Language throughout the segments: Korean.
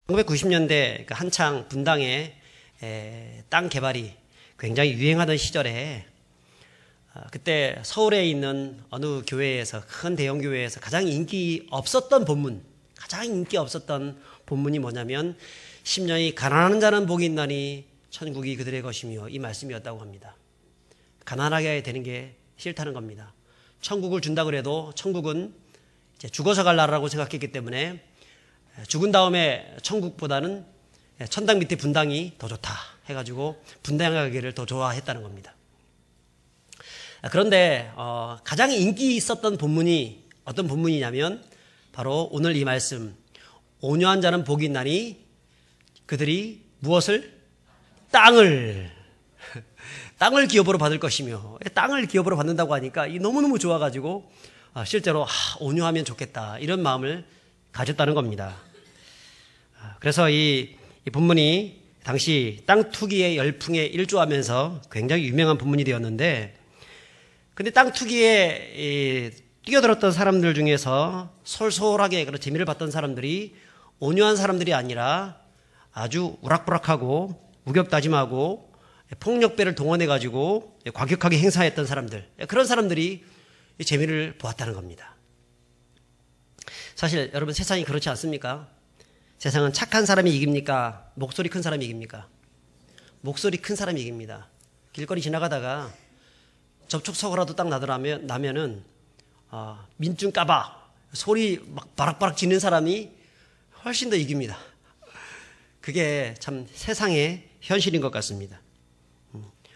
1990년대 한창 분당에 땅 개발이 굉장히 유행하던 시절에 그때 서울에 있는 어느 교회에서, 큰 대형 교회에서 가장 인기 없었던 본문이 뭐냐면 심령이 가난한 자는 복이 있나니 천국이 그들의 것이며, 이 말씀이었다고 합니다. 가난하게 되는 게 싫다는 겁니다. 천국을 준다 그래도 천국은 이제 죽어서 갈 나라라고 생각했기 때문에 죽은 다음에 천국보다는 천당 밑에 분당이 더 좋다 해가지고 분당에 가기를 더 좋아했다는 겁니다. 그런데 가장 인기 있었던 본문이 어떤 본문이냐면 바로 오늘 이 말씀, 온유한 자는 복이 있나니 그들이 무엇을? 땅을 기업으로 받을 것이며, 땅을 기업으로 받는다고 하니까 너무너무 좋아가지고 실제로 온유하면 좋겠다 이런 마음을 가졌다는 겁니다. 그래서 이 본문이 당시 땅 투기의 열풍에 일조하면서 굉장히 유명한 본문이 되었는데, 근데 땅 투기에 뛰어들었던 사람들 중에서 솔솔하게 그런 재미를 봤던 사람들이 온유한 사람들이 아니라 아주 우락부락하고 우격다짐하고 폭력배를 동원해가지고 과격하게 행사했던 사람들, 그런 사람들이 재미를 보았다는 겁니다. 사실 여러분, 세상이 그렇지 않습니까? 세상은 착한 사람이 이깁니까? 목소리 큰 사람이 이깁니까? 목소리 큰 사람이 이깁니다. 길거리 지나가다가 접촉사고라도 딱 나면은 민증 까봐 소리 막 바락바락 지는 사람이 훨씬 더 이깁니다. 그게 참 세상의 현실인 것 같습니다.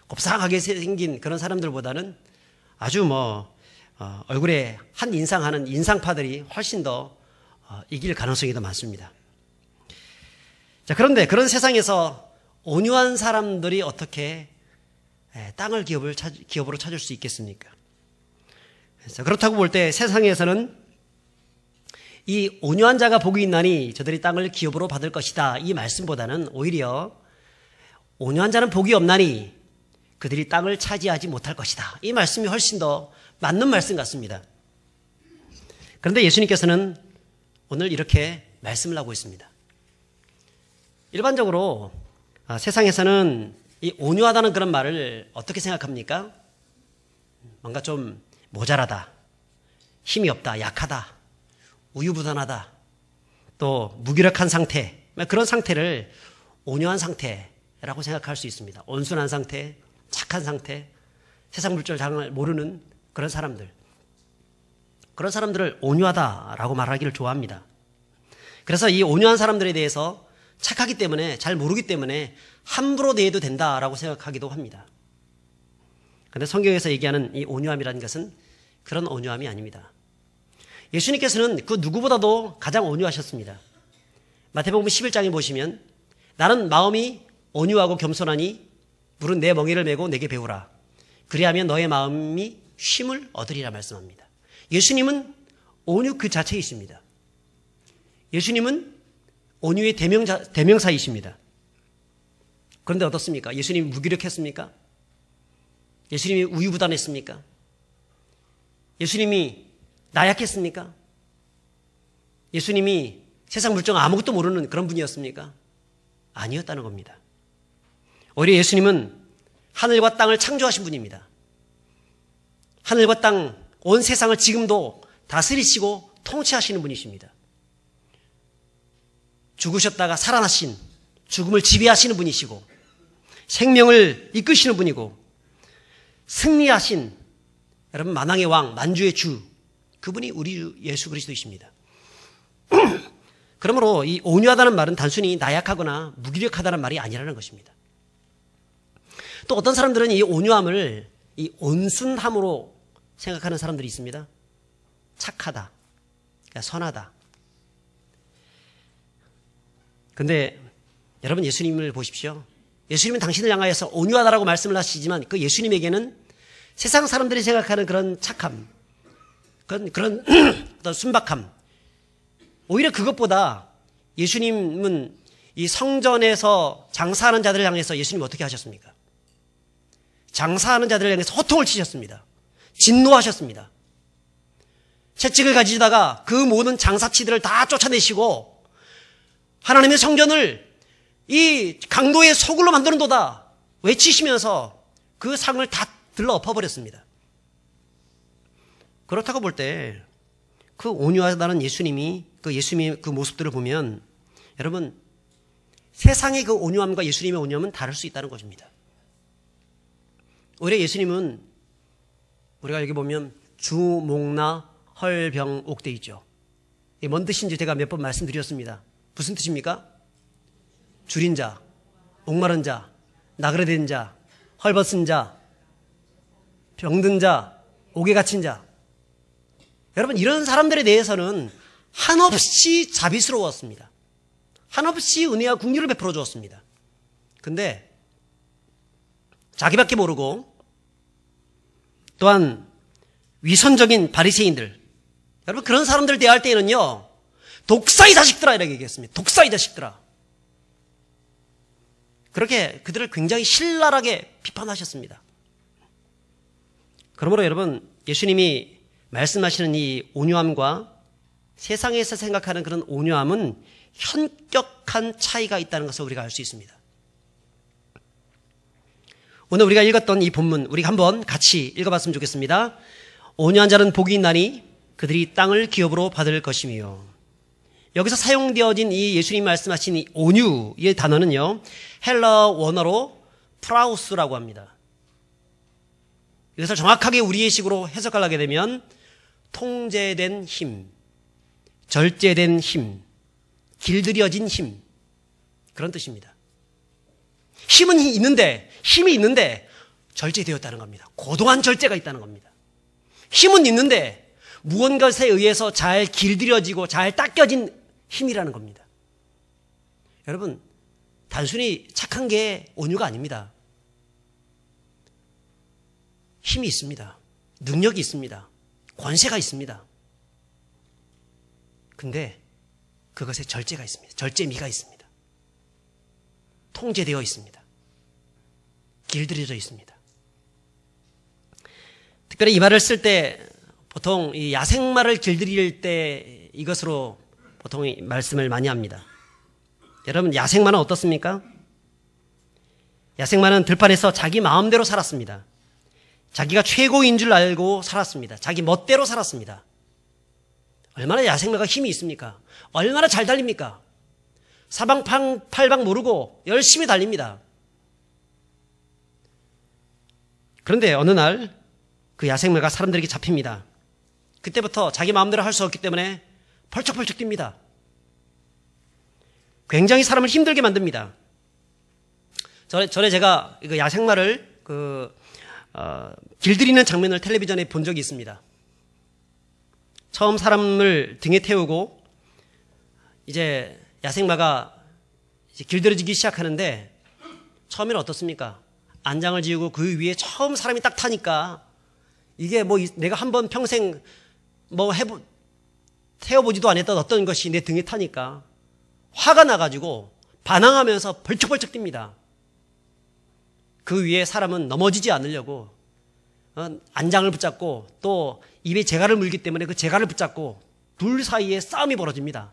곱상하게 생긴 그런 사람들보다는 아주 얼굴에 한 인상 하는 인상파들이 훨씬 더 이길 가능성이 더 많습니다. 자, 그런데 그런 세상에서 온유한 사람들이 어떻게 땅을 기업으로 찾을 수 있겠습니까? 그래서 그렇다고 볼 때 세상에서는 이 온유한 자가 복이 있나니 저들이 땅을 기업으로 받을 것이다, 이 말씀보다는 오히려 온유한 자는 복이 없나니 그들이 땅을 차지하지 못할 것이다, 이 말씀이 훨씬 더 맞는 말씀 같습니다. 그런데 예수님께서는 오늘 이렇게 말씀을 하고 있습니다. 일반적으로 세상에서는 이 온유하다는 그런 말을 어떻게 생각합니까? 뭔가 좀 모자라다, 힘이 없다, 약하다, 우유부단하다, 또 무기력한 상태, 그런 상태를 온유한 상태라고 생각할 수 있습니다. 온순한 상태, 착한 상태, 세상 물정을 잘 모르는 그런 사람들을 온유하다라고 말하기를 좋아합니다. 그래서 이 온유한 사람들에 대해서 착하기 때문에, 잘 모르기 때문에 함부로 대해도 된다라고 생각하기도 합니다. 그런데 성경에서 얘기하는 이 온유함이라는 것은 그런 온유함이 아닙니다. 예수님께서는 그 누구보다도 가장 온유하셨습니다. 마태복음 11장에 보시면 나는 마음이 온유하고 겸손하니 물은 내 멍에를 메고 내게 배우라. 그리하면 너의 마음이 쉼을 얻으리라 말씀합니다. 예수님은 온유 그 자체이십니다. 예수님은 온유의 대명사이십니다. 그런데 어떻습니까? 예수님이 무기력했습니까? 예수님이 우유부단했습니까? 예수님이 나약했습니까? 예수님이 세상 물정 아무것도 모르는 그런 분이었습니까? 아니었다는 겁니다. 오히려 예수님은 하늘과 땅을 창조하신 분입니다. 하늘과 땅, 온 세상을 지금도 다스리시고 통치하시는 분이십니다. 죽으셨다가 살아나신, 죽음을 지배하시는 분이시고 생명을 이끄시는 분이고 승리하신, 여러분, 만왕의 왕, 만주의 주, 그분이 우리 예수 그리스도이십니다. 그러므로 이 온유하다는 말은 단순히 나약하거나 무기력하다는 말이 아니라는 것입니다. 또 어떤 사람들은 이 온유함을 이 온순함으로 생각하는 사람들이 있습니다. 착하다, 그러니까 선하다. 근데 여러분, 예수님을 보십시오. 예수님은 당신을 향하여서 온유하다라고 말씀을 하시지만 그 예수님에게는 세상 사람들이 생각하는 그런 착함, 그런 어떤 순박함, 오히려 그것보다 예수님은 이 성전에서 장사하는 자들을 향해서 예수님 어떻게 하셨습니까? 장사하는 자들을 향해서 호통을 치셨습니다. 진노하셨습니다. 채찍을 가지다가 그 모든 장사치들을 다 쫓아내시고 하나님의 성전을 이 강도의 소굴로 만드는도다 외치시면서 그 상을 다 들러 엎어버렸습니다. 그렇다고 볼 때 그 온유하다는 예수님의 그 모습들을 보면 여러분 세상의 그 온유함과 예수님의 온유함은 다를 수 있다는 것입니다. 오히려 예수님은 우리가 여기 보면 주, 목나, 헐병, 옥대 있죠. 이게 뭔 뜻인지 제가 몇 번 말씀드렸습니다. 무슨 뜻입니까? 줄인 자, 목마른 자, 나그네된 자, 헐벗은 자, 병든 자, 옥에 갇힌 자. 여러분 이런 사람들에 대해서는 한없이 자비스러웠습니다. 한없이 은혜와 긍휼을 베풀어 주었습니다. 근데 자기밖에 모르고 또한 위선적인 바리새인들, 여러분 그런 사람들 대할 때에는요 독사의 자식들아 이렇게 얘기했습니다. 독사의 자식들아. 그렇게 그들을 굉장히 신랄하게 비판하셨습니다. 그러므로 여러분 예수님이 말씀하시는 이 온유함과 세상에서 생각하는 그런 온유함은 현격한 차이가 있다는 것을 우리가 알 수 있습니다. 오늘 우리가 읽었던 이 본문 우리가 한번 같이 읽어봤으면 좋겠습니다. 온유한 자는 복이 있나니 그들이 땅을 기업으로 받을 것이며. 여기서 사용되어진 이 예수님이 말씀하신 이 온유의 단어는요 헬러 원어로 프라우스라고 합니다. 이것을 정확하게 우리의 식으로 해석하게 되면 통제된 힘, 절제된 힘, 길들여진 힘, 그런 뜻입니다. 힘이 있는데 절제되었다는 겁니다. 고도한 절제가 있다는 겁니다. 힘은 있는데 무언가에 의해서 잘 길들여지고 잘 닦여진 힘이라는 겁니다. 여러분 단순히 착한 게 온유가 아닙니다. 힘이 있습니다. 능력이 있습니다. 권세가 있습니다. 근데 그것에 절제가 있습니다. 절제미가 있습니다. 통제되어 있습니다. 길들여져 있습니다. 특별히 이 말을 쓸 때 보통 이 야생마를 길들일 때 이것으로 보통 이 말씀을 많이 합니다. 여러분 야생마는 어떻습니까? 야생마는 들판에서 자기 마음대로 살았습니다. 자기가 최고인 줄 알고 살았습니다. 자기 멋대로 살았습니다. 얼마나 야생마가 힘이 있습니까? 얼마나 잘 달립니까? 사방팔방 모르고 열심히 달립니다. 그런데 어느 날 그 야생마가 사람들에게 잡힙니다. 그때부터 자기 마음대로 할 수 없기 때문에 펄쩍펄쩍 뜁니다. 굉장히 사람을 힘들게 만듭니다. 전에 제가 그 야생마를 길들이는 장면을 텔레비전에 본 적이 있습니다. 처음 사람을 등에 태우고 이제 야생마가 이제 길들여지기 시작하는데 처음에는 어떻습니까? 안장을 지우고 그 위에 처음 사람이 딱 타니까 이게 뭐 내가 한번 평생 뭐 태워보지도 않았던 어떤 것이 내 등에 타니까 화가 나가지고 반항하면서 벌쩍벌쩍 뜁니다. 그 위에 사람은 넘어지지 않으려고 안장을 붙잡고 또 입에 재갈을 물기 때문에 그 재갈을 붙잡고 둘 사이에 싸움이 벌어집니다.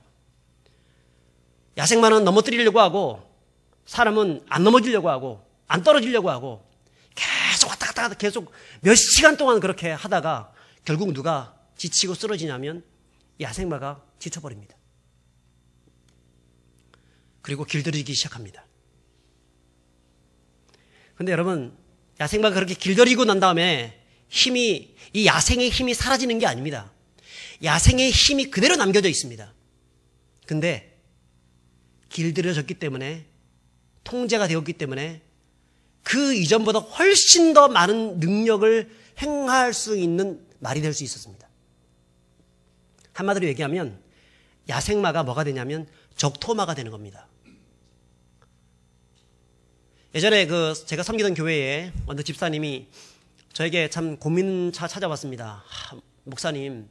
야생마는 넘어뜨리려고 하고 사람은 안 넘어지려고 하고 안 떨어지려고 하고 계속 왔다 갔다 계속 몇 시간 동안 그렇게 하다가 결국 누가 지치고 쓰러지냐면 야생마가 지쳐버립니다. 그리고 길들이기 시작합니다. 근데 여러분 야생마가 그렇게 길들이고 난 다음에 이 야생의 힘이 사라지는 게 아닙니다. 야생의 힘이 그대로 남겨져 있습니다. 근데 길들여졌기 때문에 통제가 되었기 때문에 그 이전보다 훨씬 더 많은 능력을 행할 수 있는 말이 될 수 있었습니다. 한마디로 얘기하면 야생마가 뭐가 되냐면 적토마가 되는 겁니다. 예전에 제가 섬기던 교회에 어느 집사님이 저에게 참 고민차 찾아왔습니다. 목사님,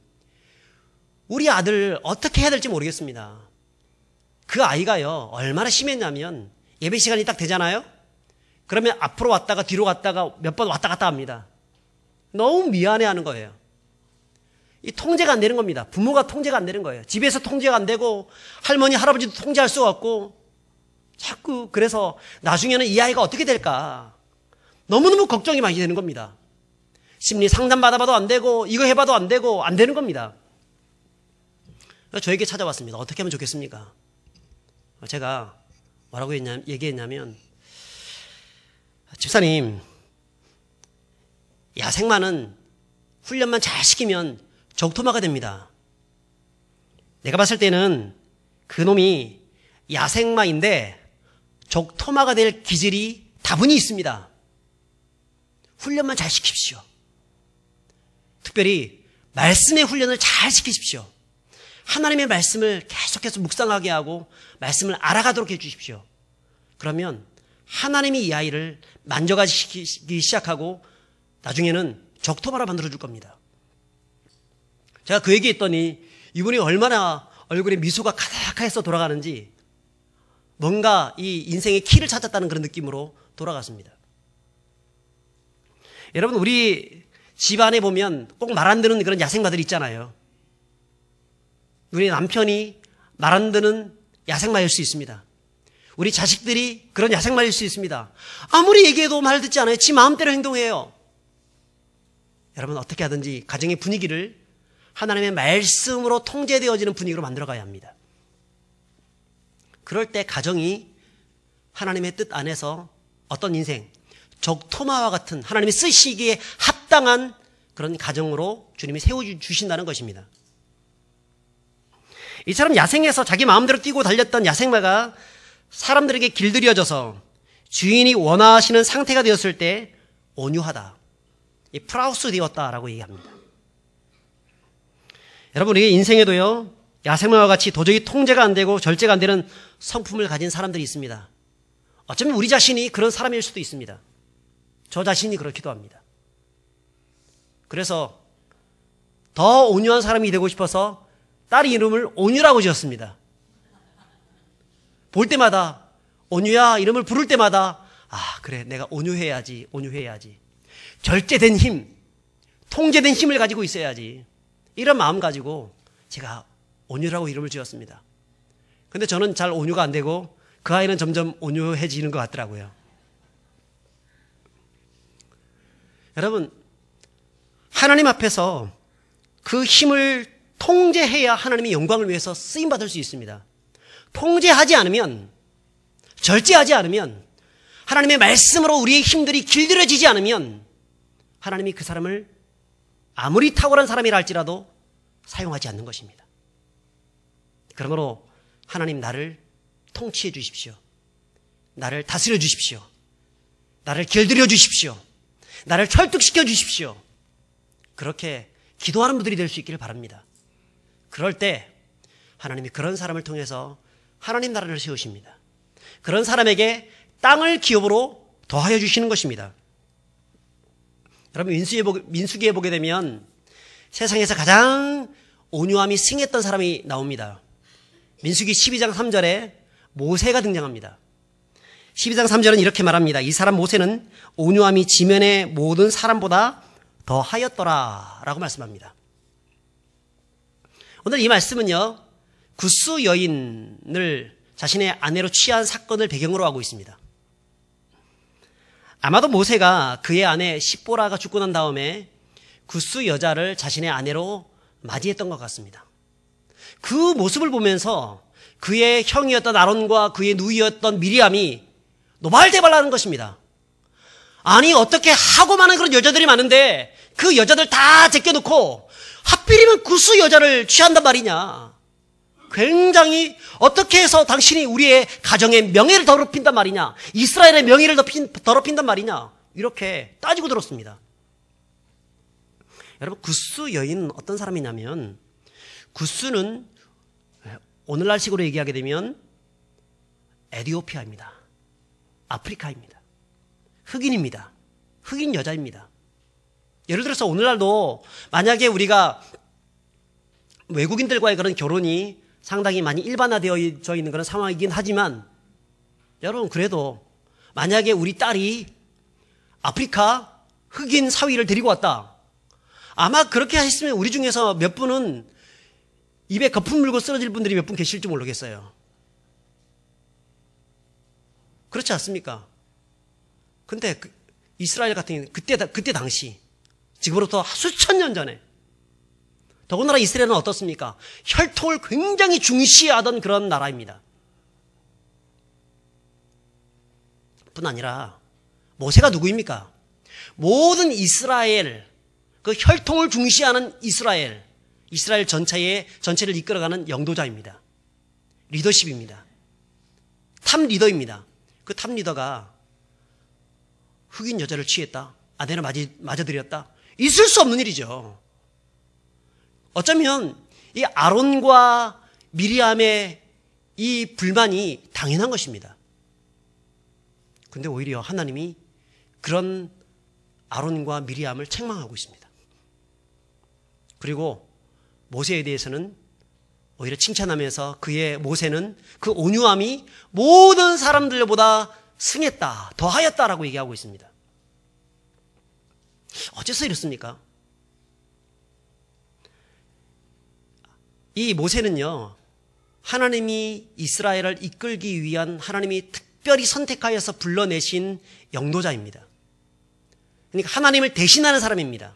우리 아들 어떻게 해야 될지 모르겠습니다. 그 아이가요, 얼마나 심했냐면 예배 시간이 딱 되잖아요? 그러면 앞으로 왔다가 뒤로 갔다가 몇 번 왔다 갔다 합니다. 너무 미안해하는 거예요. 이 통제가 안 되는 겁니다. 부모가 통제가 안 되는 거예요. 집에서 통제가 안 되고 할머니, 할아버지도 통제할 수가 없고 자꾸 그래서 나중에는 이 아이가 어떻게 될까 너무너무 걱정이 많이 되는 겁니다. 심리 상담 받아봐도 안 되고 이거 해봐도 안 되고 안 되는 겁니다. 저에게 찾아왔습니다. 어떻게 하면 좋겠습니까? 제가 뭐라고 얘기했냐면 집사님, 야생마는 훈련만 잘 시키면 적토마가 됩니다. 내가 봤을 때는 그놈이 야생마인데 적토마가 될 기질이 다분히 있습니다. 훈련만 잘 시키십시오. 특별히 말씀의 훈련을 잘 시키십시오. 하나님의 말씀을 계속해서 묵상하게 하고 말씀을 알아가도록 해주십시오. 그러면 하나님이 이 아이를 만져가기 시작하고 나중에는 적토마로 만들어줄 겁니다. 제가 그 얘기했더니 이분이 얼마나 얼굴에 미소가 가득해서 돌아가는지 뭔가 이 인생의 키를 찾았다는 그런 느낌으로 돌아갔습니다. 여러분, 우리 집안에 보면 꼭 말 안 듣는 그런 야생마들 있잖아요. 우리 남편이 말 안 듣는 야생마일 수 있습니다. 우리 자식들이 그런 야생마일 수 있습니다. 아무리 얘기해도 말 듣지 않아요. 지 마음대로 행동해요. 여러분, 어떻게 하든지 가정의 분위기를 하나님의 말씀으로 통제되어지는 분위기로 만들어가야 합니다. 그럴 때 가정이 하나님의 뜻 안에서 어떤 인생, 적토마와 같은 하나님이 쓰시기에 합당한 그런 가정으로 주님이 세워주신다는 것입니다. 이처럼 야생에서 자기 마음대로 뛰고 달렸던 야생마가 사람들에게 길들여져서 주인이 원하시는 상태가 되었을 때 온유하다, 이 프라우스 되었다라고 얘기합니다. 여러분, 우리 인생에도요, 야생마와 같이 도저히 통제가 안 되고 절제가 안 되는 성품을 가진 사람들이 있습니다. 어쩌면 우리 자신이 그런 사람일 수도 있습니다. 저 자신이 그렇기도 합니다. 그래서 더 온유한 사람이 되고 싶어서 딸 이름을 온유라고 지었습니다. 볼 때마다 온유야 이름을 부를 때마다 아, 그래, 내가 온유해야지, 온유해야지. 절제된 힘, 통제된 힘을 가지고 있어야지. 이런 마음 가지고 제가 온유라고 이름을 지었습니다. 근데 저는 잘 온유가 안 되고 그 아이는 점점 온유해지는 것 같더라고요. 여러분, 하나님 앞에서 그 힘을 통제해야 하나님의 영광을 위해서 쓰임받을 수 있습니다. 통제하지 않으면, 절제하지 않으면, 하나님의 말씀으로 우리의 힘들이 길들여지지 않으면 하나님이 그 사람을 아무리 탁월한 사람이라 할지라도 사용하지 않는 것입니다. 그러므로 하나님, 나를 통치해 주십시오. 나를 다스려 주십시오. 나를 길들여 주십시오. 나를 설득시켜 주십시오. 그렇게 기도하는 분들이 될 수 있기를 바랍니다. 그럴 때 하나님이 그런 사람을 통해서 하나님 나라를 세우십니다. 그런 사람에게 땅을 기업으로 더하여 주시는 것입니다. 여러분, 민수기에 보게 되면 세상에서 가장 온유함이 승했던 사람이 나옵니다. 민수기 12장 3절에 모세가 등장합니다. 12장 3절은 이렇게 말합니다. 이 사람 모세는 온유함이 지면의 모든 사람보다 더 하였더라 라고 말씀합니다. 오늘 이 말씀은요, 구스 여인을 자신의 아내로 취한 사건을 배경으로 하고 있습니다. 아마도 모세가 그의 아내 십보라가 죽고 난 다음에 구스 여자를 자신의 아내로 맞이했던 것 같습니다. 그 모습을 보면서 그의 형이었던 아론과 그의 누이였던 미리암이 노발대발하는 것입니다. 아니, 어떻게 하고 많은 그런 여자들이 많은데 그 여자들 다 제껴놓고 하필이면 구스 여자를 취한단 말이냐. 굉장히 어떻게 해서 당신이 우리의 가정의 명예를 더럽힌단 말이냐. 이스라엘의 명예를 더럽힌단 말이냐. 이렇게 따지고 들었습니다. 여러분, 구스 여인은 어떤 사람이냐면, 구스는 오늘날식으로 얘기하게 되면 에티오피아입니다. 아프리카입니다. 흑인입니다. 흑인 여자입니다. 예를 들어서 오늘날도 만약에 우리가 외국인들과의 그런 결혼이 상당히 많이 일반화되어져 있는 그런 상황이긴 하지만, 여러분, 그래도 만약에 우리 딸이 아프리카 흑인 사위를 데리고 왔다. 아마 그렇게 했으면 우리 중에서 몇 분은 입에 거품 물고 쓰러질 분들이 몇 분 계실지 모르겠어요. 그렇지 않습니까? 근데 이스라엘 같은 경우는 그때 당시, 지금으로부터 수천 년 전에, 더군다나 이스라엘은 어떻습니까? 혈통을 굉장히 중시하던 그런 나라입니다. 뿐 아니라 모세가 누구입니까? 모든 이스라엘, 그 혈통을 중시하는 이스라엘 전체를 이끌어가는 영도자입니다. 리더십입니다. 탑 리더입니다. 그 탑 리더가 흑인 여자를 취했다, 아내를 맞아들였다, 있을 수 없는 일이죠. 어쩌면 이 아론과 미리암의 이 불만이 당연한 것입니다. 근데 오히려 하나님이 그런 아론과 미리암을 책망하고 있습니다. 그리고 모세에 대해서는 오히려 칭찬하면서 모세는 그 온유함이 모든 사람들보다 승했다, 더하였다라고 얘기하고 있습니다. 어째서 이렇습니까? 이 모세는요, 하나님이 이스라엘을 이끌기 위한 하나님이 특별히 선택하여서 불러내신 영도자입니다. 그러니까 하나님을 대신하는 사람입니다.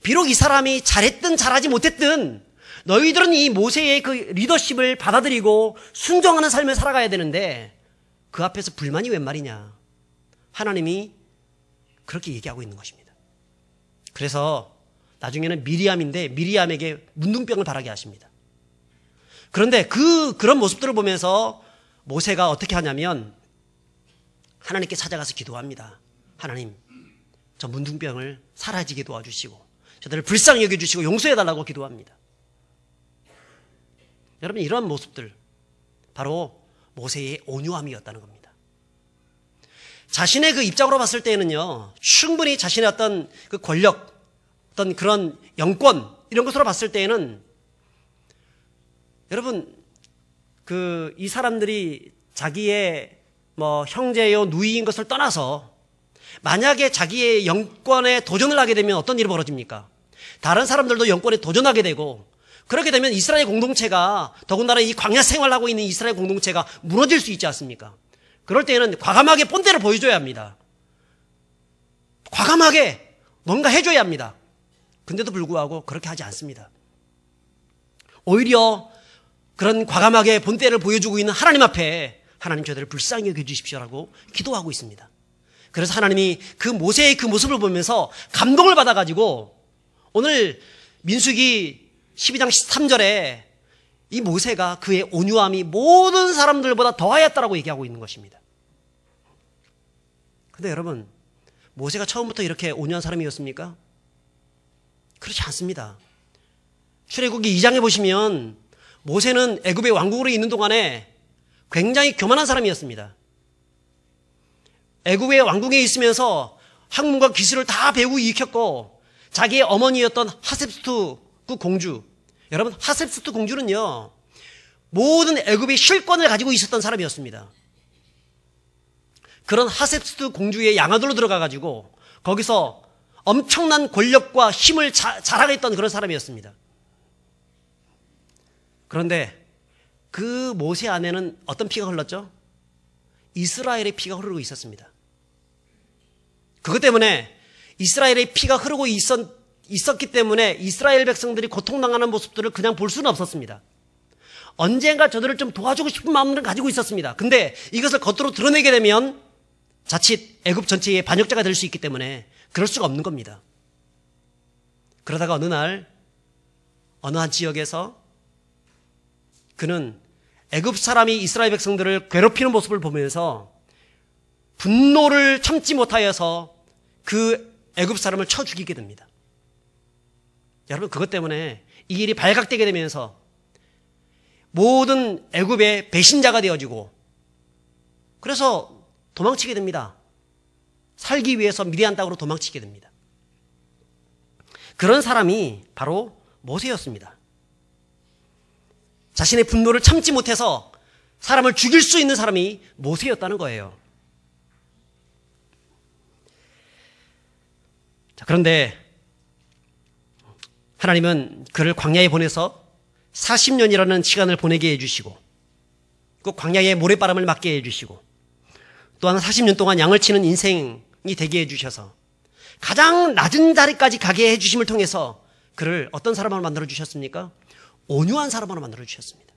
비록 이 사람이 잘했든 잘하지 못했든 너희들은 이 모세의 그 리더십을 받아들이고 순종하는 삶을 살아가야 되는데 그 앞에서 불만이 웬 말이냐. 하나님이 그렇게 얘기하고 있는 것입니다. 그래서 나중에는 미리암에게 문둥병을 바라게 하십니다. 그런데 그런 모습들을 보면서 모세가 어떻게 하냐면 하나님께 찾아가서 기도합니다. 하나님, 저 문둥병을 사라지게 도와주시고 저들을 불쌍히 여겨주시고 용서해달라고 기도합니다. 여러분, 이런 모습들 바로 모세의 온유함이었다는 겁니다. 자신의 그 입장으로 봤을 때는요, 충분히 자신의 어떤 그 권력, 어떤 그런 영권 이런 것으로 봤을 때에는 여러분, 이 사람들이 자기의 형제요 누이인 것을 떠나서 만약에 자기의 영권에 도전을 하게 되면 어떤 일이 벌어집니까? 다른 사람들도 영권에 도전하게 되고, 그렇게 되면 이스라엘 공동체가, 더군다나 이 광야 생활하고 있는 이스라엘 공동체가 무너질 수 있지 않습니까? 그럴 때에는 과감하게 본때를 보여줘야 합니다. 과감하게 뭔가 해줘야 합니다. 근데도 불구하고 그렇게 하지 않습니다. 오히려 그런 과감하게 본때를 보여주고 있는 하나님 앞에 하나님 저들을 불쌍히 여겨주십시오라고 기도하고 있습니다. 그래서 하나님이 그 모세의 그 모습을 보면서 감동을 받아가지고 오늘 민수기 12장 13절에 이 모세가 그의 온유함이 모든 사람들보다 더하였다라고 얘기하고 있는 것입니다. 근데 여러분, 모세가 처음부터 이렇게 온유한 사람이었습니까? 그렇지 않습니다. 출애굽기 2장에 보시면 모세는 애굽의 왕국으로 있는 동안에 굉장히 교만한 사람이었습니다. 애굽의 왕궁에 있으면서 학문과 기술을 다 배우고 익혔고, 자기의 어머니였던 하셉스투 그 공주, 여러분 하셉스투 공주는요 모든 애굽의 실권을 가지고 있었던 사람이었습니다. 그런 하셉스투 공주의 양아들로 들어가가지고 거기서 엄청난 권력과 힘을 자랑했던 그런 사람이었습니다. 그런데 그 모세 안에는 어떤 피가 흘렀죠? 이스라엘의 피가 흐르고 있었습니다. 그것 때문에 이스라엘의 피가 흐르고 있었기 때문에 이스라엘 백성들이 고통당하는 모습들을 그냥 볼 수는 없었습니다. 언젠가 저들을 좀 도와주고 싶은 마음을 가지고 있었습니다. 근데 이것을 겉으로 드러내게 되면 자칫 애굽 전체의 반역자가 될 수 있기 때문에 그럴 수가 없는 겁니다. 그러다가 어느 날 어느 한 지역에서 그는 애굽 사람이 이스라엘 백성들을 괴롭히는 모습을 보면서 분노를 참지 못하여서 그 애굽 사람을 쳐 죽이게 됩니다. 여러분, 그것 때문에 이 일이 발각되게 되면서 모든 애굽의 배신자가 되어지고, 그래서 도망치게 됩니다. 살기 위해서 미디안 땅으로 도망치게 됩니다. 그런 사람이 바로 모세였습니다. 자신의 분노를 참지 못해서 사람을 죽일 수 있는 사람이 모세였다는 거예요. 자, 그런데 하나님은 그를 광야에 보내서 40년이라는 시간을 보내게 해주시고 그 광야의 모래바람을 맞게 해주시고 또한 40년 동안 양을 치는 인생이 되게 해주셔서 가장 낮은 자리까지 가게 해주심을 통해서 그를 어떤 사람으로 만들어주셨습니까? 온유한 사람으로 만들어주셨습니다.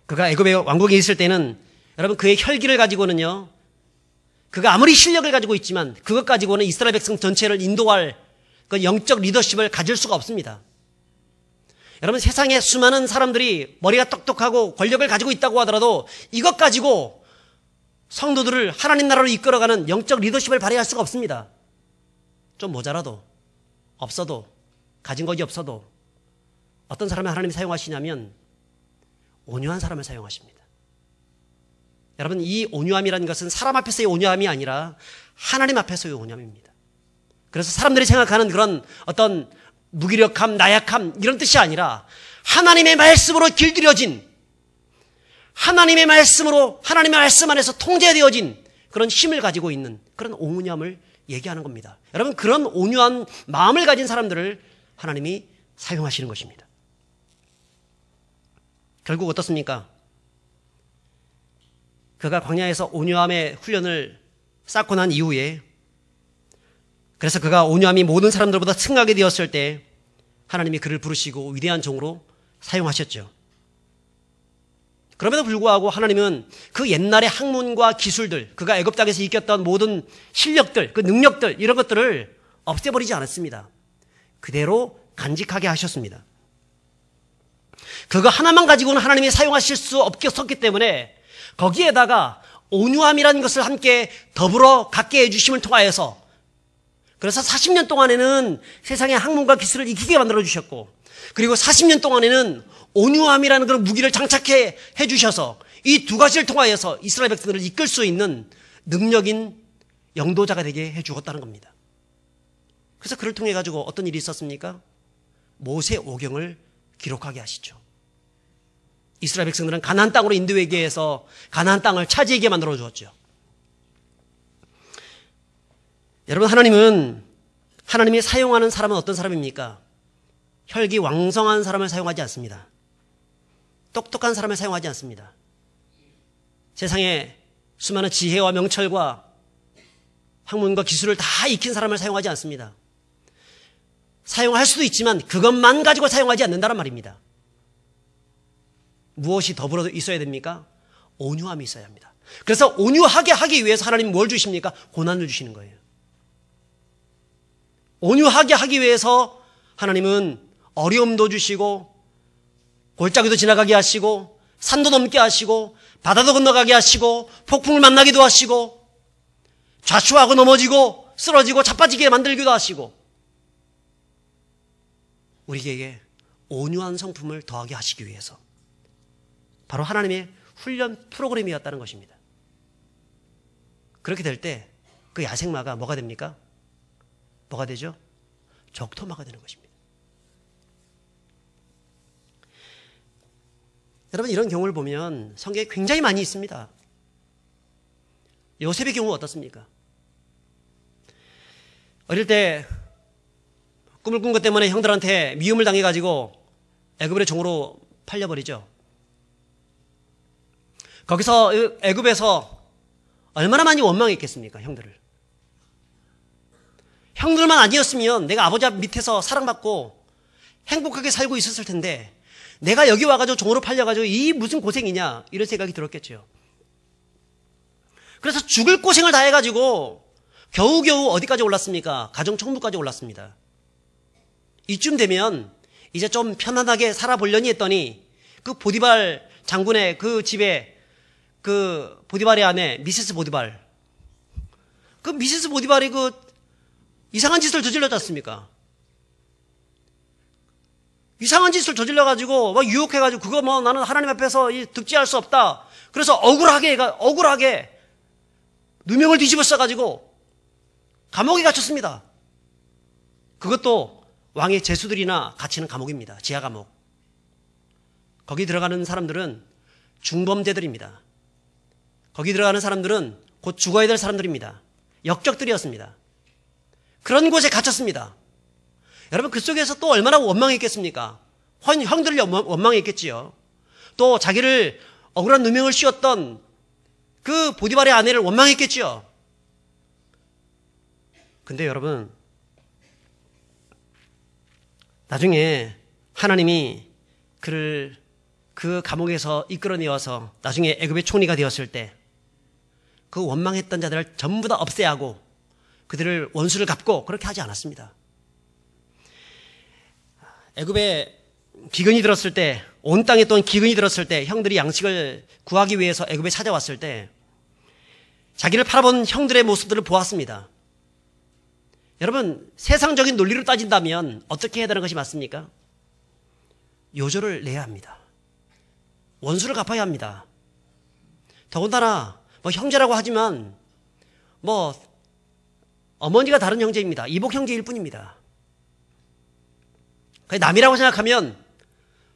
그가 애굽의 왕국에 있을 때는 여러분 그의 혈기를 가지고는요, 그가 아무리 실력을 가지고 있지만 그것 가지고는 이스라엘 백성 전체를 인도할 그 영적 리더십을 가질 수가 없습니다. 여러분 세상에 수많은 사람들이 머리가 똑똑하고 권력을 가지고 있다고 하더라도 이것 가지고 성도들을 하나님 나라로 이끌어가는 영적 리더십을 발휘할 수가 없습니다. 좀 모자라도 없어도 가진 것이 없어도 어떤 사람을 하나님이 사용하시냐면 온유한 사람을 사용하십니다. 여러분 이 온유함이라는 것은 사람 앞에서의 온유함이 아니라 하나님 앞에서의 온유함입니다. 그래서 사람들이 생각하는 그런 어떤 무기력함, 나약함 이런 뜻이 아니라 하나님의 말씀으로 길들여진, 하나님의 말씀으로, 하나님의 말씀 안에서 통제되어진 그런 힘을 가지고 있는 그런 온유함을 얘기하는 겁니다. 여러분 그런 온유한 마음을 가진 사람들을 하나님이 사용하시는 것입니다. 결국 어떻습니까? 그가 광야에서 온유함의 훈련을 쌓고 난 이후에, 그래서 그가 온유함이 모든 사람들보다 승하게 되었을 때 하나님이 그를 부르시고 위대한 종으로 사용하셨죠. 그럼에도 불구하고 하나님은 그 옛날의 학문과 기술들, 그가 애굽 땅에서 익혔던 모든 실력들, 그 능력들 이런 것들을 없애버리지 않았습니다. 그대로 간직하게 하셨습니다. 그거 하나만 가지고는 하나님이 사용하실 수 없었기 때문에 거기에다가 온유함이라는 것을 함께 더불어 갖게 해주심을 통하여서, 그래서 40년 동안에는 세상의 학문과 기술을 익히게 만들어주셨고, 그리고 40년 동안에는 온유함이라는 그런 무기를 장착해 주셔서 이 두 가지를 통하여서 이스라엘 백성들을 이끌 수 있는 능력인 영도자가 되게 해 주었다는 겁니다. 그래서 그를 통해 가지고 어떤 일이 있었습니까? 모세 오경을 기록하게 하시죠. 이스라엘 백성들은 가나안 땅으로 인도하기 위해서 가나안 땅을 차지하게 만들어 주었죠. 여러분 하나님이 사용하는 사람은 어떤 사람입니까? 혈기 왕성한 사람을 사용하지 않습니다. 똑똑한 사람을 사용하지 않습니다. 세상에 수많은 지혜와 명철과 학문과 기술을 다 익힌 사람을 사용하지 않습니다. 사용할 수도 있지만 그것만 가지고 사용하지 않는다는 말입니다. 무엇이 더불어 있어야 됩니까? 온유함이 있어야 합니다. 그래서 온유하게 하기 위해서 하나님은 뭘 주십니까? 고난을 주시는 거예요. 온유하게 하기 위해서 하나님은 어려움도 주시고 골짜기도 지나가게 하시고 산도 넘게 하시고 바다도 건너가게 하시고 폭풍을 만나기도 하시고 좌초하고 넘어지고 쓰러지고 자빠지게 만들기도 하시고 우리에게 온유한 성품을 더하게 하시기 위해서 바로 하나님의 훈련 프로그램이었다는 것입니다. 그렇게 될 때 그 야생마가 뭐가 됩니까? 뭐가 되죠? 적토마가 되는 것입니다. 여러분 이런 경우를 보면 성경에 굉장히 많이 있습니다. 요셉의 경우 어떻습니까? 어릴 때 꿈을 꾼 것 때문에 형들한테 미움을 당해가지고 애굽의 종으로 팔려버리죠. 거기서 애굽에서 얼마나 많이 원망했겠습니까? 형들만 아니었으면 내가 아버지 밑에서 사랑받고 행복하게 살고 있었을 텐데 내가 여기 와가지고 종으로 팔려가지고 이 무슨 고생이냐 이런 생각이 들었겠죠. 그래서 죽을 고생을 다 해가지고 겨우겨우 어디까지 올랐습니까? 가정총무까지 올랐습니다. 이쯤 되면 이제 좀 편안하게 살아보려니 했더니 그 보디발 장군의 그 집에 그 보디발의 아내 미세스 보디발, 그 미세스 보디발이 그 이상한 짓을 저질렀지 않습니까? 이상한 짓을 저질러가지고 막 유혹해가지고 그거 뭐 나는 하나님 앞에서 득지할 수 없다. 그래서 억울하게 누명을 뒤집어 써가지고 감옥에 갇혔습니다. 그것도 왕의 제수들이나 갇히는 감옥입니다. 지하 감옥. 거기 들어가는 사람들은 중범죄들입니다. 거기 들어가는 사람들은 곧 죽어야 될 사람들입니다. 역적들이었습니다. 그런 곳에 갇혔습니다. 여러분 그 속에서 또 얼마나 원망했겠습니까? 형들이 원망했겠지요. 또 자기를 억울한 누명을 씌웠던 그 보디발의 아내를 원망했겠지요. 근데 여러분 나중에 하나님이 그를 그 감옥에서 이끌어내어서 나중에 애굽의 총리가 되었을 때 그 원망했던 자들을 전부 다 없애하고 그들을 원수를 갚고 그렇게 하지 않았습니다. 애굽에 기근이 들었을 때, 온 땅에 또 기근이 들었을 때 형들이 양식을 구하기 위해서 애굽에 찾아왔을 때 자기를 팔아본 형들의 모습들을 보았습니다. 여러분 세상적인 논리로 따진다면 어떻게 해야 되는 것이 맞습니까? 요조를 내야 합니다. 원수를 갚아야 합니다. 더군다나 뭐 형제라고 하지만 뭐 어머니가 다른 형제입니다. 이복 형제일 뿐입니다. 남이라고 생각하면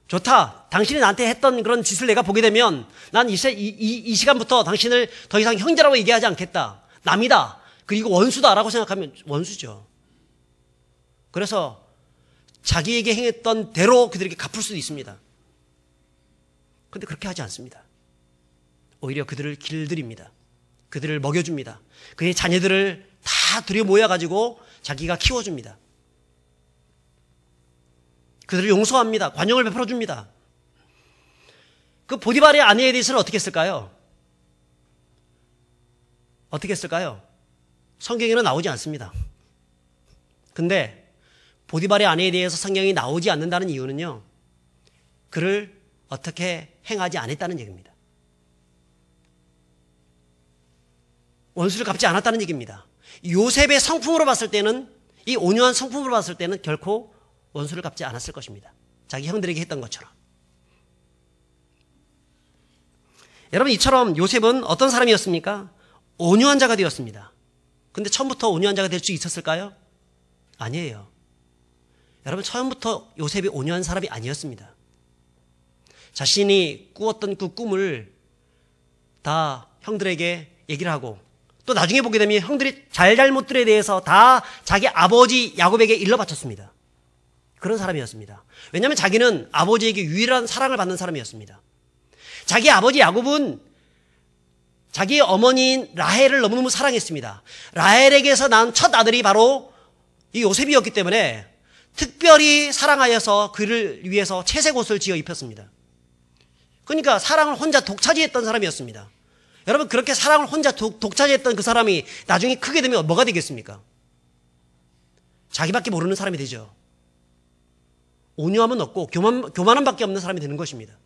좋다. 당신이 나한테 했던 그런 짓을 내가 보게 되면 난 이 시간부터 당신을 더 이상 형제라고 얘기하지 않겠다. 남이다. 그리고 원수다라고 생각하면 원수죠. 그래서 자기에게 행했던 대로 그들에게 갚을 수도 있습니다. 그런데 그렇게 하지 않습니다. 오히려 그들을 길들입니다. 그들을 먹여줍니다. 그의 자녀들을 다 들여 모여가지고 자기가 키워줍니다. 그들을 용서합니다. 관용을 베풀어줍니다. 그 보디발의 아내에 대해서는 어떻게 했을까요? 어떻게 했을까요? 성경에는 나오지 않습니다. 근데 보디발의 아내에 대해서 성경이 나오지 않는다는 이유는요, 그를 어떻게 행하지 않았다는 얘기입니다. 원수를 갚지 않았다는 얘기입니다. 요셉의 성품으로 봤을 때는, 이 온유한 성품으로 봤을 때는 결코 원수를 갚지 않았을 것입니다. 자기 형들에게 했던 것처럼. 여러분 이처럼 요셉은 어떤 사람이었습니까? 온유한 자가 되었습니다. 근데 처음부터 온유한 자가 될 수 있었을까요? 아니에요. 여러분 처음부터 요셉이 온유한 사람이 아니었습니다. 자신이 꾸었던 그 꿈을 다 형들에게 얘기를 하고 또 나중에 보게 되면 형들이 잘잘못들에 대해서 다 자기 아버지 야곱에게 일러 바쳤습니다. 그런 사람이었습니다. 왜냐하면 자기는 아버지에게 유일한 사랑을 받는 사람이었습니다. 자기 아버지 야곱은 자기 어머니인 라헬을 너무너무 사랑했습니다. 라헬에게서 난 첫 아들이 바로 이 요셉이었기 때문에 특별히 사랑하여서 그를 위해서 채색 옷을 지어 입혔습니다. 그러니까 사랑을 혼자 독차지했던 사람이었습니다. 여러분 그렇게 사랑을 혼자 독차지했던 그 사람이 나중에 크게 되면 뭐가 되겠습니까? 자기밖에 모르는 사람이 되죠. 온유함은 없고 교만함밖에 없는 사람이 되는 것입니다.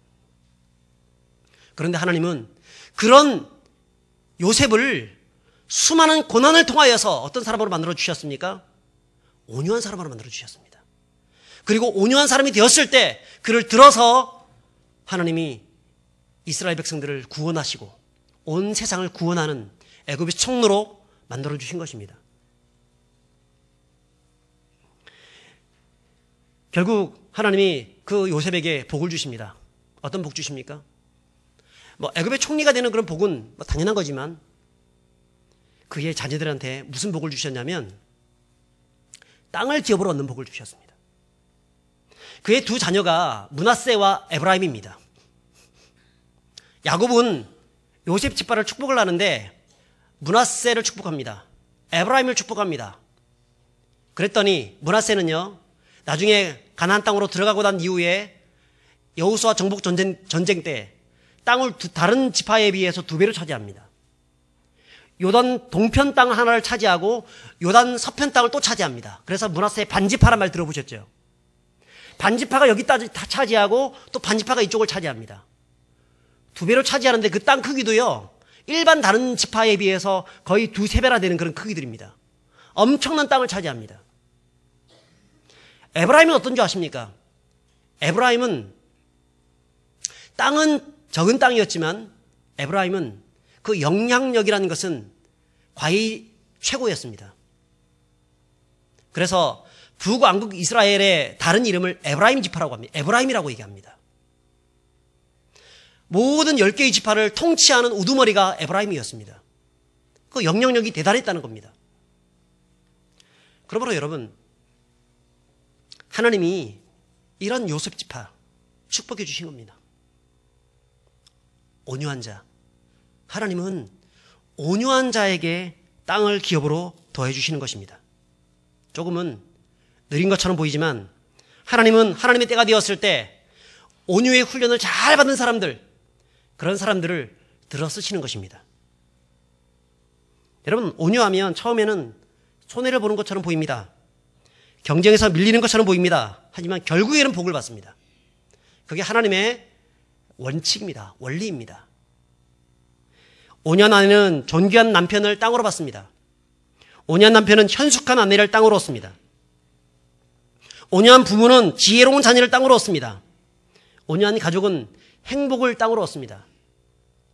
그런데 하나님은 그런 요셉을 수많은 고난을 통하여서 어떤 사람으로 만들어 주셨습니까? 온유한 사람으로 만들어 주셨습니다. 그리고 온유한 사람이 되었을 때 그를 들어서 하나님이 이스라엘 백성들을 구원하시고 온 세상을 구원하는 애굽의 총로로 만들어 주신 것입니다. 결국 하나님이 그 요셉에게 복을 주십니다. 어떤 복 주십니까? 뭐 애굽의 총리가 되는 그런 복은 뭐 당연한 거지만 그의 자녀들한테 무슨 복을 주셨냐면 땅을 기업으로 얻는 복을 주셨습니다. 그의 두 자녀가 므낫세와 에브라임입니다. 야곱은 요셉 집발을 축복을 하는데 므낫세를 축복합니다. 에브라임을 축복합니다. 그랬더니 므낫세는요, 나중에 가나안 땅으로 들어가고 난 이후에 여호수아 정복 전쟁 때 땅을 다른 지파에 비해서 2배로 차지합니다. 요단 동편 땅 하나를 차지하고 요단 서편 땅을 또 차지합니다. 그래서 므낫세의 반지파란 말 들어보셨죠? 반지파가 여기까지 다 차지하고 또 반지파가 이쪽을 차지합니다. 2배로 차지하는데 그 땅 크기도요, 일반 다른 지파에 비해서 거의 2~3배나 되는 그런 크기들입니다. 엄청난 땅을 차지합니다. 에브라임은 어떤 줄 아십니까? 에브라임은 땅은 적은 땅이었지만 에브라임은 그 영향력이라는 것은 과히 최고였습니다. 그래서 북왕국 이스라엘의 다른 이름을 에브라임 지파라고 합니다. 에브라임이라고 얘기합니다. 모든 10개의 지파를 통치하는 우두머리가 에브라임이었습니다. 그 영향력이 대단했다는 겁니다. 그러므로 여러분, 하나님이 이런 요셉 지파 축복해 주신 겁니다. 온유한 자. 하나님은 온유한 자에게 땅을 기업으로 더해 주시는 것입니다. 조금은 느린 것처럼 보이지만 하나님은 하나님의 때가 되었을 때 온유의 훈련을 잘 받은 사람들, 그런 사람들을 들어 쓰시는 것입니다. 여러분, 온유하면 처음에는 손해를 보는 것처럼 보입니다. 경쟁에서 밀리는 것처럼 보입니다. 하지만 결국에는 복을 받습니다. 그게 하나님의 원칙입니다. 원리입니다. 온유한 아내는 존귀한 남편을 땅으로 받습니다. 온유한 남편은 현숙한 아내를 땅으로 얻습니다. 온유한 부모는 지혜로운 자녀를 땅으로 얻습니다. 온유한 가족은 행복을 땅으로 얻습니다.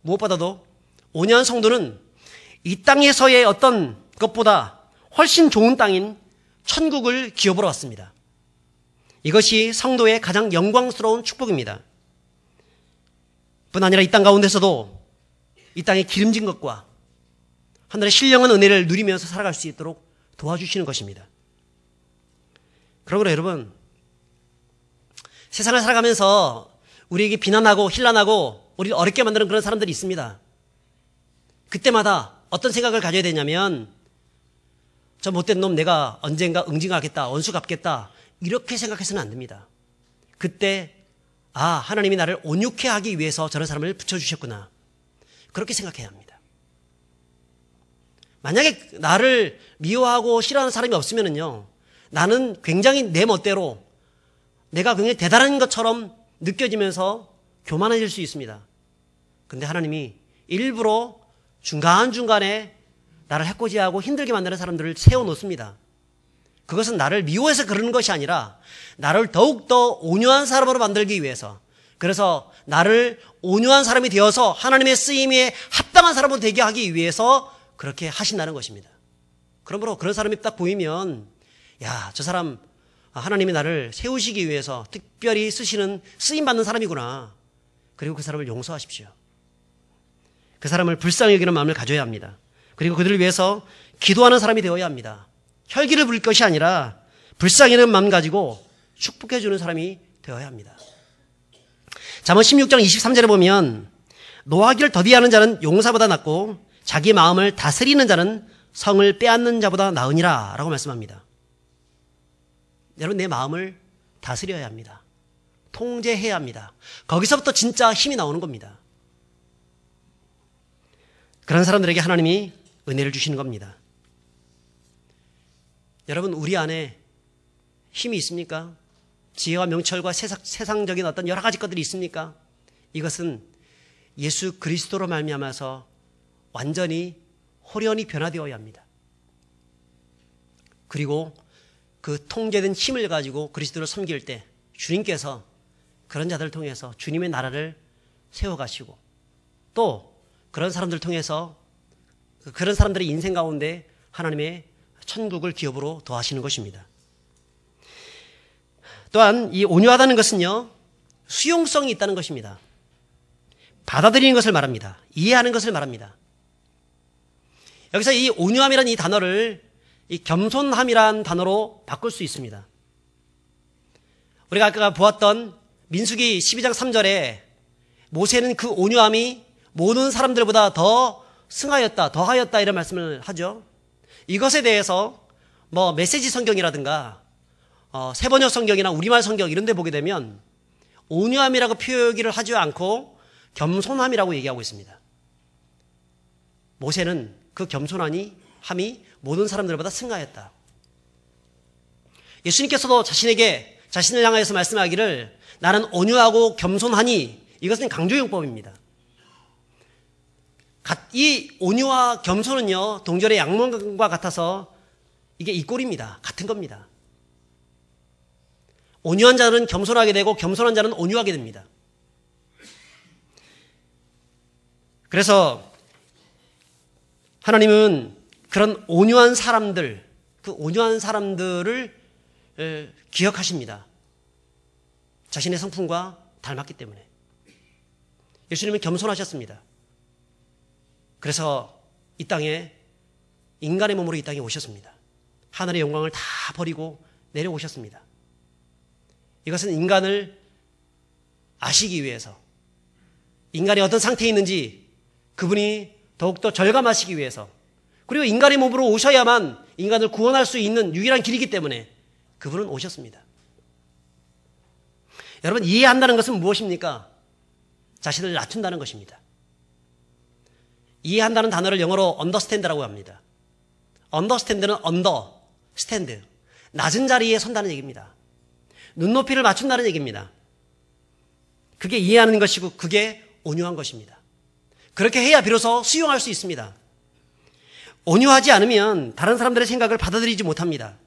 무엇보다도 온유한 성도는 이 땅에서의 어떤 것보다 훨씬 좋은 땅인 천국을 기업으로 얻습니다. 이것이 성도의 가장 영광스러운 축복입니다. 뿐 아니라 이 땅 가운데서도 이 땅의 기름진 것과 하늘의 신령한 은혜를 누리면서 살아갈 수 있도록 도와주시는 것입니다. 그러므로 여러분, 세상을 살아가면서 우리에게 비난하고 힐난하고 우리를 어렵게 만드는 그런 사람들이 있습니다. 그때마다 어떤 생각을 가져야 되냐면, 저 못된 놈 내가 언젠가 응징하겠다, 언수 갚겠다, 이렇게 생각해서는 안 됩니다. 그때 하나님이 나를 온유케 하기 위해서 저런 사람을 붙여주셨구나, 그렇게 생각해야 합니다. 만약에 나를 미워하고 싫어하는 사람이 없으면요, 나는 굉장히 내 멋대로 내가 굉장히 대단한 것처럼 느껴지면서 교만해질 수 있습니다. 근데 하나님이 일부러 중간중간에 나를 해코지하고 힘들게 만드는 사람들을 세워놓습니다. 그것은 나를 미워해서 그러는 것이 아니라 나를 더욱더 온유한 사람으로 만들기 위해서, 그래서 나를 온유한 사람이 되어서 하나님의 쓰임에 합당한 사람으로 되게 하기 위해서 그렇게 하신다는 것입니다. 그러므로 그런 사람이 딱 보이면, 야, 저 사람 하나님이 나를 세우시기 위해서 특별히 쓰시는, 쓰임받는 사람이구나. 그리고 그 사람을 용서하십시오. 그 사람을 불쌍히 여기는 마음을 가져야 합니다. 그리고 그들을 위해서 기도하는 사람이 되어야 합니다. 혈기를 부릴 것이 아니라 불쌍히 여기는 마음 가지고 축복해 주는 사람이 되어야 합니다. 잠언 16장 23절에 보면, 노하기를 더디하는 자는 용사보다 낫고 자기 마음을 다스리는 자는 성을 빼앗는 자보다 나으니라 라고 말씀합니다. 여러분, 내 마음을 다스려야 합니다. 통제해야 합니다. 거기서부터 진짜 힘이 나오는 겁니다. 그런 사람들에게 하나님이 은혜를 주시는 겁니다. 여러분, 우리 안에 힘이 있습니까? 지혜와 명철과 세상적인 어떤 여러 가지 것들이 있습니까? 이것은 예수 그리스도로 말미암아서 완전히 호련히 변화되어야 합니다. 그리고 그 통제된 힘을 가지고 그리스도를 섬길 때 주님께서 그런 자들을 통해서 주님의 나라를 세워가시고, 또 그런 사람들을 통해서 그런 사람들의 인생 가운데 하나님의 천국을 기업으로 더하시는 것입니다. 또한 이 온유하다는 것은요, 수용성이 있다는 것입니다. 받아들이는 것을 말합니다. 이해하는 것을 말합니다. 여기서 이 온유함이라는 이 단어를 이 겸손함이라는 단어로 바꿀 수 있습니다. 우리가 아까 보았던 민수기 12장 3절에 모세는 그 온유함이 모든 사람들보다 더 승하였다, 더하였다, 이런 말씀을 하죠. 이것에 대해서 메시지 성경이라든가 세번역 성경이나 우리말 성경 이런 데 보게 되면 온유함이라고 표기를 하지 않고 겸손함이라고 얘기하고 있습니다. 모세는 그 겸손함이 모든 사람들보다 승하였다. 예수님께서도 자신을 향하여서 말씀하기를, 나는 온유하고 겸손하니, 이것은 강조용법입니다. 이 온유와 겸손은요, 동절의 양문과 같아서 이게 이꼴입니다. 같은 겁니다. 온유한 자는 겸손하게 되고 겸손한 자는 온유하게 됩니다. 그래서 하나님은 그런 온유한 사람들, 그 온유한 사람들을 기억하십니다. 자신의 성품과 닮았기 때문에. 예수님은 겸손하셨습니다. 그래서 이 땅에, 인간의 몸으로 이 땅에 오셨습니다. 하늘의 영광을 다 버리고 내려오셨습니다. 이것은 인간을 아시기 위해서, 인간이 어떤 상태에 있는지 그분이 더욱더 절감하시기 위해서, 그리고 인간의 몸으로 오셔야만 인간을 구원할 수 있는 유일한 길이기 때문에 그분은 오셨습니다. 여러분, 이해한다는 것은 무엇입니까? 자신을 낮춘다는 것입니다. 이해한다는 단어를 영어로 understand라고 합니다. understand는 understand, 낮은 자리에 선다는 얘기입니다. 눈높이를 맞춘다는 얘기입니다. 그게 이해하는 것이고 그게 온유한 것입니다. 그렇게 해야 비로소 수용할 수 있습니다. 온유하지 않으면 다른 사람들의 생각을 받아들이지 못합니다.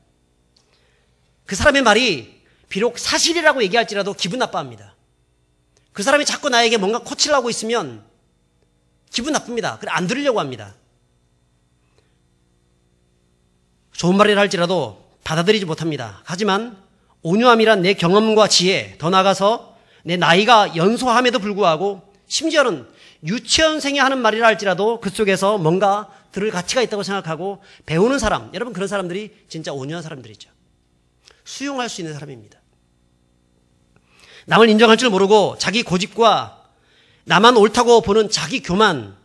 그 사람의 말이 비록 사실이라고 얘기할지라도 기분 나빠합니다. 그 사람이 자꾸 나에게 뭔가 코치를 하고 있으면 기분 나쁩니다. 그래, 안 들으려고 합니다. 좋은 말이라 할지라도 받아들이지 못합니다. 하지만 온유함이란 내 경험과 지혜, 더 나아가서 내 나이가 연소함에도 불구하고 심지어는 유치원생이 하는 말이라 할지라도 그 속에서 뭔가 들을 가치가 있다고 생각하고 배우는 사람, 여러분 그런 사람들이 진짜 온유한 사람들이죠. 수용할 수 있는 사람입니다. 남을 인정할 줄 모르고 자기 고집과 나만 옳다고 보는 자기 교만,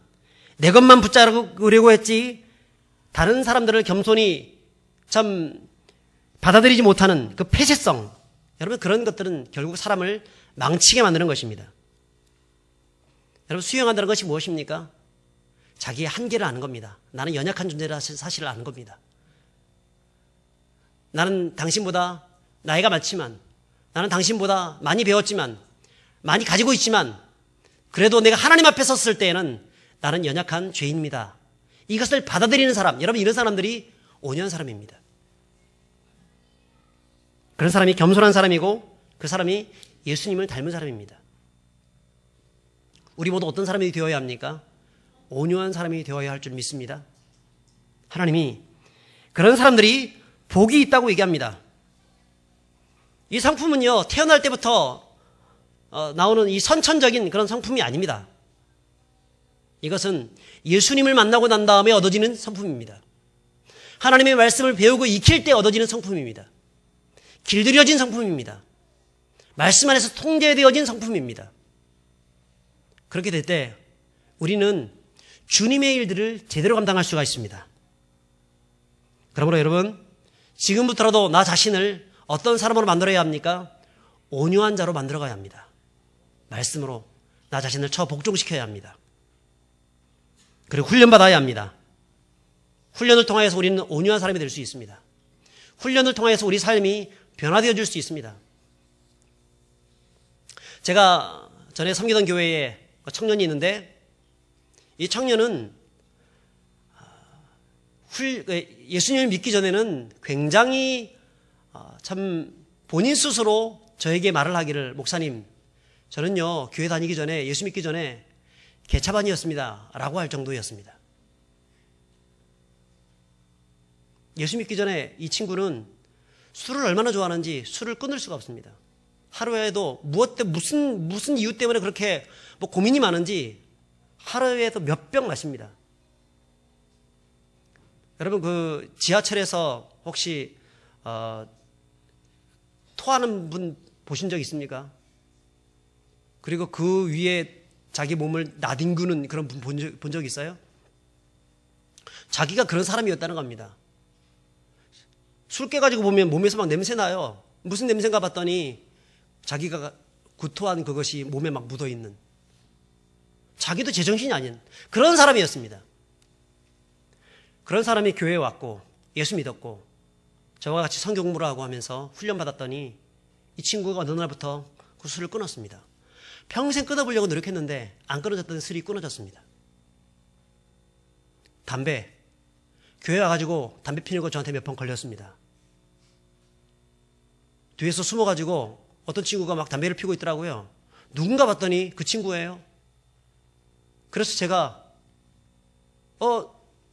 내 것만 붙잡으려고 했지 다른 사람들을 겸손히 참 받아들이지 못하는 그 폐쇄성, 여러분 그런 것들은 결국 사람을 망치게 만드는 것입니다. 여러분 수용한다는 것이 무엇입니까? 자기의 한계를 아는 겁니다. 나는 연약한 존재라 사실을 아는 겁니다. 나는 당신보다 나이가 많지만, 나는 당신보다 많이 배웠지만, 많이 가지고 있지만, 그래도 내가 하나님 앞에 섰을 때에는 나는 연약한 죄인입니다. 이것을 받아들이는 사람, 여러분 이런 사람들이 온유한 사람입니다. 그런 사람이 겸손한 사람이고 그 사람이 예수님을 닮은 사람입니다. 우리 모두 어떤 사람이 되어야 합니까? 온유한 사람이 되어야 할 줄 믿습니다. 하나님이 그런 사람들이 복이 있다고 얘기합니다. 이 성품은요, 태어날 때부터 나오는 이 선천적인 그런 성품이 아닙니다. 이것은 예수님을 만나고 난 다음에 얻어지는 성품입니다. 하나님의 말씀을 배우고 익힐 때 얻어지는 성품입니다. 길들여진 성품입니다. 말씀 안에서 통제되어진 성품입니다. 그렇게 될 때 우리는 주님의 일들을 제대로 감당할 수가 있습니다. 그러므로 여러분, 지금부터라도 나 자신을 어떤 사람으로 만들어야 합니까? 온유한 자로 만들어가야 합니다. 말씀으로 나 자신을 복종시켜야 합니다. 그리고 훈련받아야 합니다. 훈련을 통해서 우리는 온유한 사람이 될 수 있습니다. 훈련을 통해서 우리 삶이 변화되어질 수 있습니다. 제가 전에 섬기던 교회에 청년이 있는데, 이 청년은 예수님을 믿기 전에는 굉장히 참 본인 스스로 저에게 말을 하기를, 목사님, 저는요 교회 다니기 전에, 예수 믿기 전에 개차반이었습니다 라고 할 정도였습니다. 예수 믿기 전에 이 친구는 술을 얼마나 좋아하는지 술을 끊을 수가 없습니다. 하루에도 무슨 이유 때문에 그렇게 고민이 많은지 하루에도 몇 병 마십니다. 여러분 그 지하철에서 혹시 토하는 분 보신 적 있습니까? 그리고 그 위에 자기 몸을 나뒹구는 그런 분 본 적 있어요? 자기가 그런 사람이었다는 겁니다. 술 깨가지고 보면 몸에서 막 냄새 나요. 무슨 냄새인가 봤더니 자기가 구토한 그것이 몸에 막 묻어있는, 자기도 제정신이 아닌 그런 사람이었습니다. 그런 사람이 교회에 왔고 예수 믿었고 저와 같이 성경 공부를 하고 하면서 훈련받았더니 이 친구가 어느 날부터 그 술을 끊었습니다. 평생 끊어보려고 노력했는데 안 끊어졌던 술이 끊어졌습니다. 담배, 교회 와가지고 담배 피는 거 저한테 몇 번 걸렸습니다. 뒤에서 숨어가지고 어떤 친구가 막 담배를 피우고 있더라고요. 누군가 봤더니 그 친구예요. 그래서 제가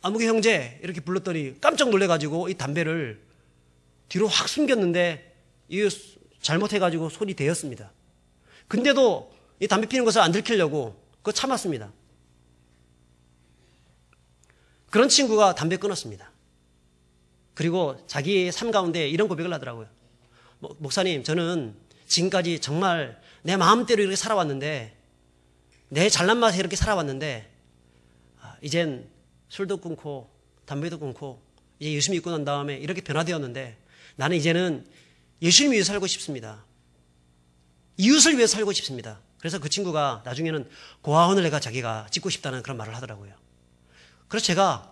아무개 형제 이렇게 불렀더니 깜짝 놀래가지고 이 담배를 뒤로 확 숨겼는데 이게 잘못해가지고 손이 대었습니다. 근데도 이 담배 피는 것을 안 들키려고 그거 참았습니다. 그런 친구가 담배 끊었습니다. 그리고 자기의 삶 가운데 이런 고백을 하더라고요. 목사님, 저는 지금까지 정말 내 마음대로 이렇게 살아왔는데, 내 잘난 맛에 이렇게 살아왔는데, 이젠 술도 끊고 담배도 끊고 이제 예수 믿고 난 다음에 이렇게 변화되었는데, 나는 이제는 예수님 위해서 살고 싶습니다. 이웃을 위해서 살고 싶습니다. 그래서 그 친구가 나중에는 고아원을 내가 자기가 짓고 싶다는 그런 말을 하더라고요. 그래서 제가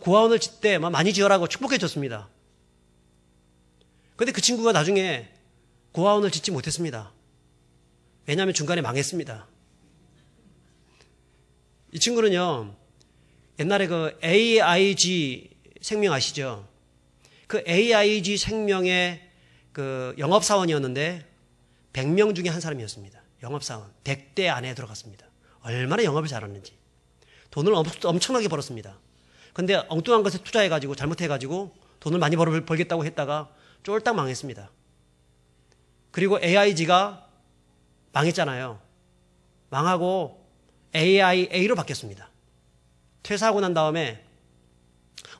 고아원을 짓 때 많이 지어라고 축복해 줬습니다. 그런데 그 친구가 나중에 고아원을 짓지 못했습니다. 왜냐하면 중간에 망했습니다. 이 친구는요, 옛날에 그 AIG 생명 아시죠? 그 AIG 생명의 그 영업사원이었는데 100명 중에 한 사람이었습니다. 영업사원. 100대 안에 들어갔습니다. 얼마나 영업을 잘하는지. 돈을 엄청나게 벌었습니다. 근데 엉뚱한 것에 투자해가지고 잘못해가지고 돈을 많이 벌겠다고 했다가 쫄딱 망했습니다. 그리고 AIG가 망했잖아요. 망하고 AIA로 바뀌었습니다. 퇴사하고 난 다음에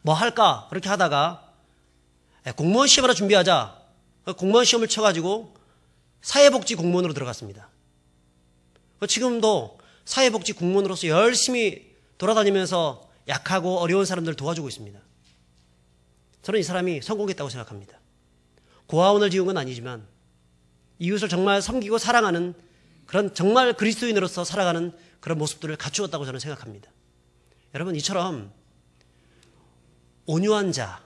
뭐 할까 그렇게 하다가 공무원 시험 하나 준비하자. 공무원 시험을 쳐가지고 사회복지 공무원으로 들어갔습니다. 지금도 사회복지 공무원으로서 열심히 돌아다니면서 약하고 어려운 사람들을 도와주고 있습니다. 저는 이 사람이 성공했다고 생각합니다. 고아원을 지은 건 아니지만 이웃을 정말 섬기고 사랑하는 그런 정말 그리스도인으로서 살아가는 그런 모습들을 갖추었다고 저는 생각합니다. 여러분, 이처럼 온유한 자,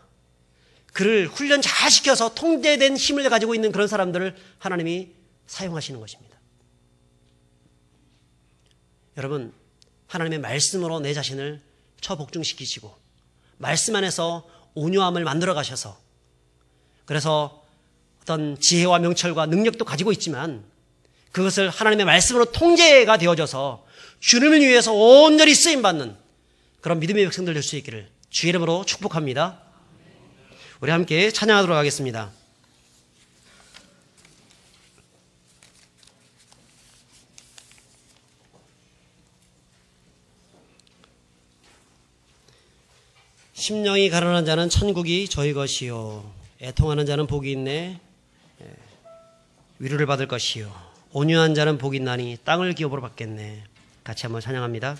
그를 훈련 잘 시켜서 통제된 힘을 가지고 있는 그런 사람들을 하나님이 사용하시는 것입니다. 여러분, 하나님의 말씀으로 내 자신을 처복종시키시고 말씀 안에서 온유함을 만들어 가셔서, 그래서 어떤 지혜와 명철과 능력도 가지고 있지만 그것을 하나님의 말씀으로 통제가 되어져서 주님을 위해서 온전히 쓰임받는 그런 믿음의 백성들 될 수 있기를 주의 이름으로 축복합니다. 우리 함께 찬양하도록 하겠습니다. 심령이 가난한 자는 천국이 저희 것이요, 애통하는 자는 복이 있네 위로를 받을 것이요, 온유한 자는 복이 있나니 땅을 기업으로 받겠네. 같이 한번 찬양합니다.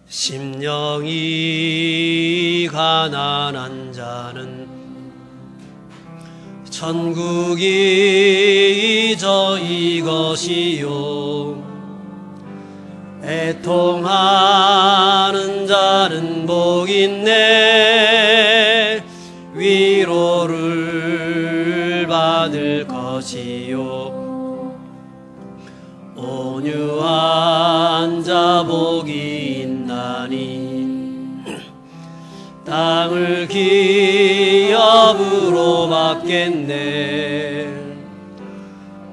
심령이 가난한 자는 천국이 저희 것이요, 애통하는 자는 복 있네 위로를 받을 것이요, 온유한 자 복이 있나니 땅을 기업으로 받겠네.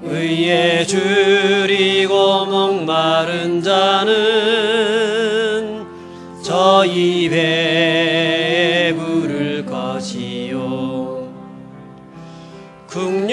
의에 줄이고 목마른 자는 저희 배에 부를 것이요, 국률